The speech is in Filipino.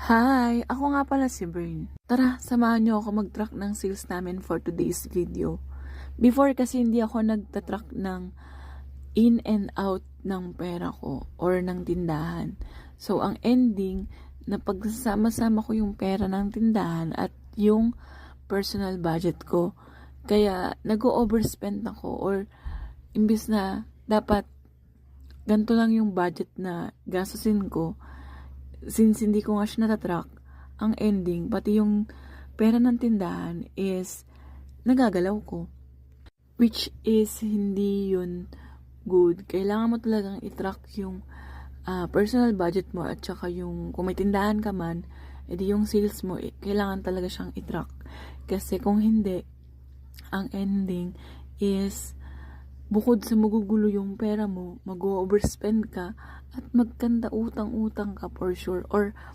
Hi! Ako nga pala si Brain. Tara, samahan niyo ako mag-track ng sales namin for today's video. Before kasi hindi ako nagtatrack ng in and out ng pera ko or ng tindahan. So, ang ending, na pagsasama-sama ko yung pera ng tindahan at yung personal budget ko. Kaya, nag-overspend ako or imbis na dapat ganito lang yung budget na gastusin ko, since hindi ko nga siya natatrack, ang ending, pati yung pera ng tindahan is nagagalaw ko. Which is hindi yun good. Kailangan mo talagang itrack yung personal budget mo at saka yung kung may tindahan ka man, edi yung sales mo, kailangan talaga siyang itrack. Kasi kung hindi, ang ending is bukod sa magugulo yung pera mo, mag-overspend ka at magkanda utang-utang ka for sure or